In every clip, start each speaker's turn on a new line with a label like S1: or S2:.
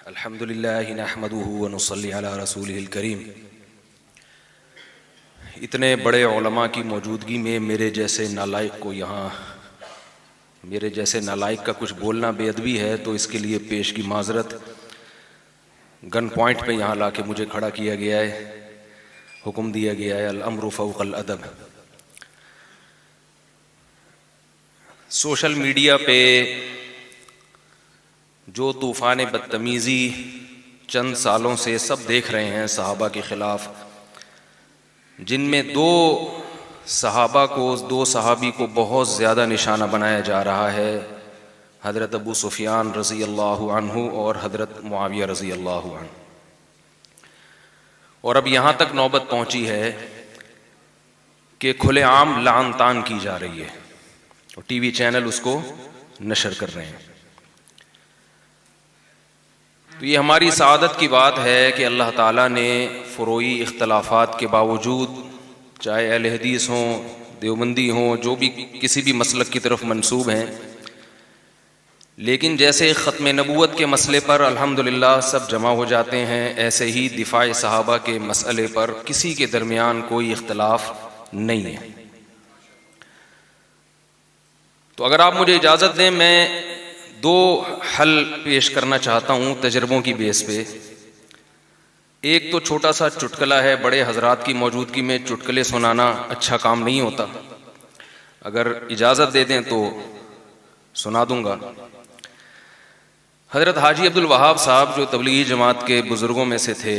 S1: अल्हम्दुलिल्लाहि नहमदुहु व नुसल्ली अला रसूलिहिल करीम। इतने बड़े उलमा की मौजूदगी में मेरे जैसे नालायक का कुछ बोलना बेअदबी है, तो इसके लिए पेश की माजरत। गन पॉइंट पे यहाँ ला के मुझे खड़ा किया गया है, हुक्म दिया गया है अल अम्रु फौक़ल अदब। सोशल मीडिया पे जो तूफ़ान बदतमीज़ी चंद सालों से सब देख रहे हैं सहाबा के ख़िलाफ़, जिनमें दो सहाबी को बहुत ज़्यादा निशाना बनाया जा रहा है, हज़रत अबू सुफ़ियान रज़ी अल्लाहु अन्हु और हज़रत मुआविया रज़ी अल्लाहु अन्हु। और अब यहाँ तक नौबत पहुँची है कि खुलेआम लान तान की जा रही है और टीवी चैनल उसको नशर कर रहे हैं। तो ये हमारी सआदत की बात है कि अल्लाह ताला ने फ़ुरूई इख्तलाफात के बावजूद, चाहे अहले हदीस हों, देवबंदी हों, जो भी किसी भी मसलक की तरफ मंसूब हैं, लेकिन जैसे ख़त्म नबूवत के मसले पर अल्हम्दुलिल्लाह सब जमा हो जाते हैं, ऐसे ही दिफाए सहाबा के मसले पर किसी के दरमियान कोई इख्तलाफ नहीं है। तो अगर आप मुझे इजाज़त दें, मैं दो हल पेश करना चाहता हूँ तजर्बों की बेस पे। एक तो छोटा सा चुटकुला है, बड़े हजरात की मौजूदगी में चुटकुले सुनाना अच्छा काम नहीं होता, अगर इजाज़त दे दें तो सुना दूंगा। हज़रत हाजी अब्दुल वहाब साहब जो तबलीगी जमात के बुज़ुर्गों में से थे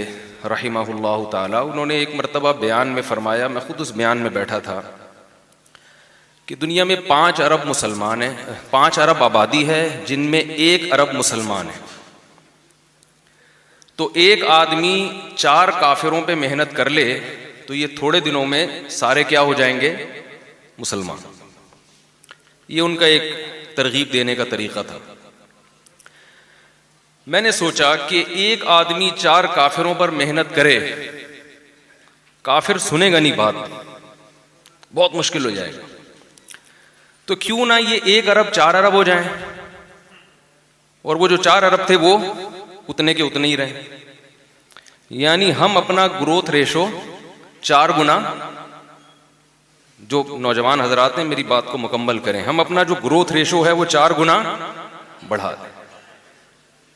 S1: रहिमहुल्लाह ताला, उन्होंने एक मरतबा बयान में फरमाया, मैं खुद उस बयान में बैठा था, कि दुनिया में 5 अरब मुसलमान हैं, 5 अरब आबादी है, जिनमें 1 अरब मुसलमान है। तो एक आदमी 4 काफिरों पे मेहनत कर ले तो ये थोड़े दिनों में सारे क्या हो जाएंगे? मुसलमान। ये उनका एक तरगीब देने का तरीका था। मैंने सोचा कि एक आदमी 4 काफिरों पर मेहनत करे, काफिर सुनेगा नहीं बात, बहुत मुश्किल हो जाएगा। तो क्यों ना ये 1 अरब 4 अरब हो जाएं, और वो जो 4 अरब थे वो उतने के उतने ही रहे। यानी हम अपना ग्रोथ रेशो 4 गुना, जो नौजवान हजरात हैं मेरी बात को मुकम्मल करें, हम अपना जो ग्रोथ रेशो है वो 4 गुना बढ़ा दें।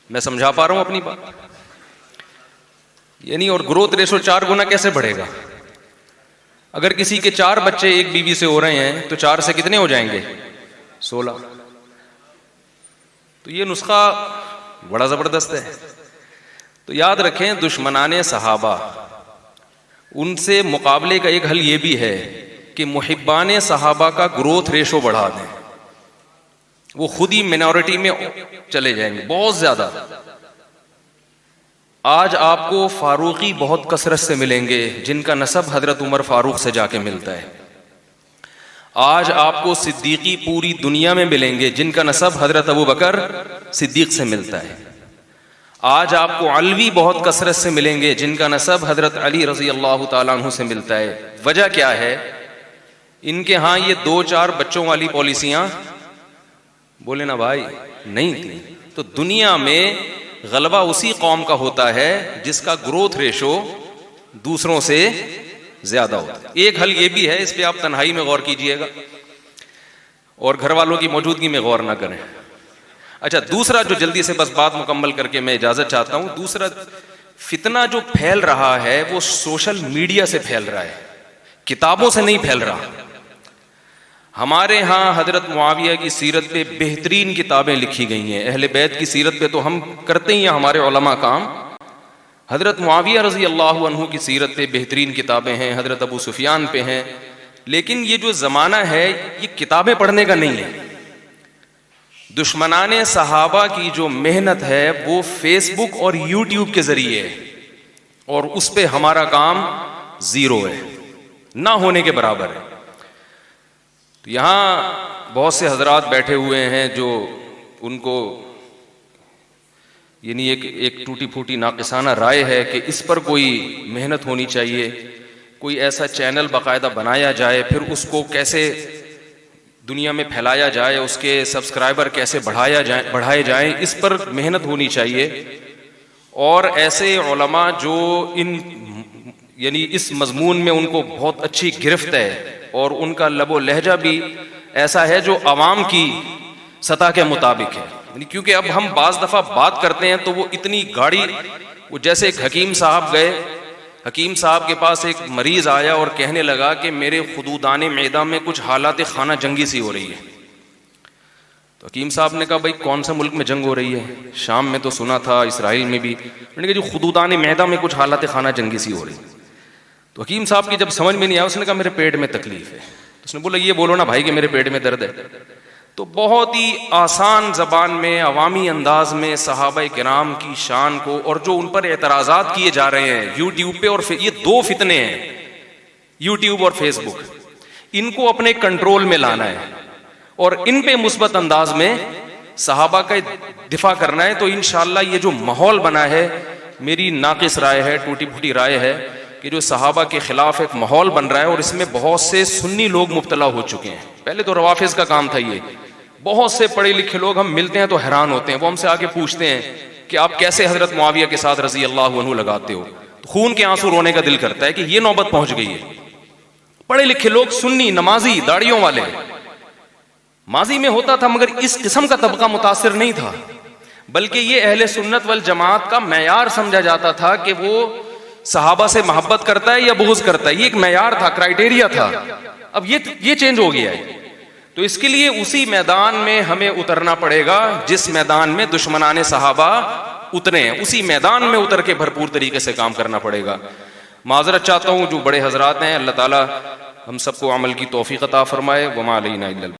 S1: मैं समझा पा रहा हूं अपनी बात? यानी और ग्रोथ रेशो 4 गुना कैसे बढ़ेगा? अगर किसी के 4 बच्चे एक बीवी से हो रहे हैं तो 4 से कितने हो जाएंगे? 16। तो ये नुस्खा बड़ा जबरदस्त है। तो याद रखें, दुश्मनाने सहाबा, उनसे मुकाबले का एक हल ये भी है कि मुहिब्बाने सहाबा का ग्रोथ रेशो बढ़ा दें, वो खुद ही मिनॉरिटी में चले जाएंगे बहुत ज्यादा। आज आपको फारूकी बहुत कसरत से मिलेंगे, जिनका नसब हजरत उमर फारूक से जाके मिलता है। आज आपको सिद्दीकी पूरी दुनिया में मिलेंगे, जिनका नसब हजरत अबू बकर सिद्दीक से मिलता है। आज आपको अलवी बहुत कसरत से मिलेंगे, जिनका नसब हजरत अली रजी अल्लाह ताला अन्हु से मिलता है। वजह क्या है? इनके यहाँ ये 2-4 बच्चों वाली पॉलिसियां, बोले ना भाई, नहीं थी। तो दुनिया में गलबा उसी कौम का होता है जिसका ग्रोथ रेशो दूसरों से ज्यादा होता है। एक हल ये भी है, इस पे आप तन्हाई में गौर कीजिएगा और घर वालों की मौजूदगी में गौर ना करें। अच्छा, दूसरा जो जल्दी से बस बात मुकम्मल करके मैं इजाजत चाहता हूं, दूसरा फितना जो फैल रहा है वो सोशल मीडिया से फैल रहा है, किताबों से नहीं फैल रहा। हमारे यहाँ हजरत मुआविया की सीरत पे बेहतरीन किताबें लिखी गई हैं। अहले बैत की सीरत पे तो हम करते ही हैं हमारे उलमा काम, हजरत मुआविया रजी अल्लाहु अन्हु की सीरत पे बेहतरीन किताबें हैं, हजरत अबू सुफियान पे हैं। लेकिन ये जो जमाना है ये किताबें पढ़ने का नहीं है। दुश्मनाने सहाबा की जो मेहनत है वो फेसबुक और यूट्यूब के जरिए है, और उस पे हमारा काम जीरो है, ना होने के बराबर है। तो यहाँ बहुत से हजरात बैठे हुए हैं जो उनको यानी एक टूटी फूटी नाकिसाना राय है कि इस पर कोई मेहनत होनी चाहिए, कोई ऐसा चैनल बाकायदा बनाया जाए, फिर उसको कैसे दुनिया में फैलाया जाए, उसके सब्सक्राइबर कैसे बढ़ाए जाएं, इस पर मेहनत होनी चाहिए। और ऐसे उलमा जो यानी इस मजमून में उनको बहुत अच्छी गिरफ्त है और उनका लबो लहजा भी ऐसा है जो अवाम की सतह के मुताबिक है। यानी क्योंकि अब हम बाज दफ़ा बात करते हैं तो वो इतनी गाड़ी, वो जैसे एक हकीम साहब गए, हकीम साहब के पास एक मरीज आया और कहने लगा कि मेरे खुदूदान मैदा में कुछ हालात खाना जंगी सी हो रही है। तो हकीम साहब ने कहा भाई कौन सा मुल्क में जंग हो रही है? शाम में तो सुना था, इसराइल में भी। मैंने कहा जो खुदूदान मैदा में कुछ हालात खाना जंगी सी हो रही। तो हकीम साहब की जब समझ में नहीं आया, उसने कहा मेरे पेट में तकलीफ है। तो उसने बोला ये बोलो ना भाई कि मेरे पेट में दर्द है। तो बहुत ही आसान जबान में, अवामी अंदाज में सहाबा किराम की शान को और जो उन पर एतराजात किए जा रहे हैं यूट्यूब पे, और ये दो फितने हैं यूट्यूब और फेसबुक, इनको अपने कंट्रोल में लाना है और इन पे मुस्बत अंदाज में सहाबा का दिफा करना है। तो इंशाअल्लाह ये जो माहौल बना है, मेरी नाकिस राय है, टूटी फूटी राय है कि जो सहाबा के खिलाफ एक माहौल बन रहा है और इसमें बहुत से सुन्नी लोग मुब्तला हो चुके हैं। पहले तो रवाफिज का काम था ये। बहुत से पढ़े लिखे लोग हम मिलते हैं तो हैरान होते हैं, वो हमसे आके पूछते हैं कि आप कैसे हजरत मुआविया के साथ रजी अल्लाह अन्हु लगाते हो? तो खून के आंसू रोने का दिल करता है कि ये नौबत पहुंच गई है। पढ़े लिखे लोग, सुन्नी, नमाजी, दाढ़ियों वाले, माजी में होता था मगर इस किस्म का तबका मुतासिर नहीं था, बल्कि ये अहले सुन्नत वल जमात का मैयार समझा जाता था कि वो सहाबा से मोहब्बत करता है या बुग़्ज़ करता है। ये एक मैयार था, क्राइटेरिया था। अब ये चेंज हो गया है। तो इसके लिए उसी मैदान में हमें उतरना पड़ेगा जिस मैदान में दुश्मनाने सहाबा उतरे हैं। उसी मैदान में उतर के भरपूर तरीके से काम करना पड़ेगा। माजरत चाहता हूँ जो बड़े हजरात हैं, अल्लाह ताला हम सबको अमल की तौफीक अता फरमाए। वमा अलैना इल्लल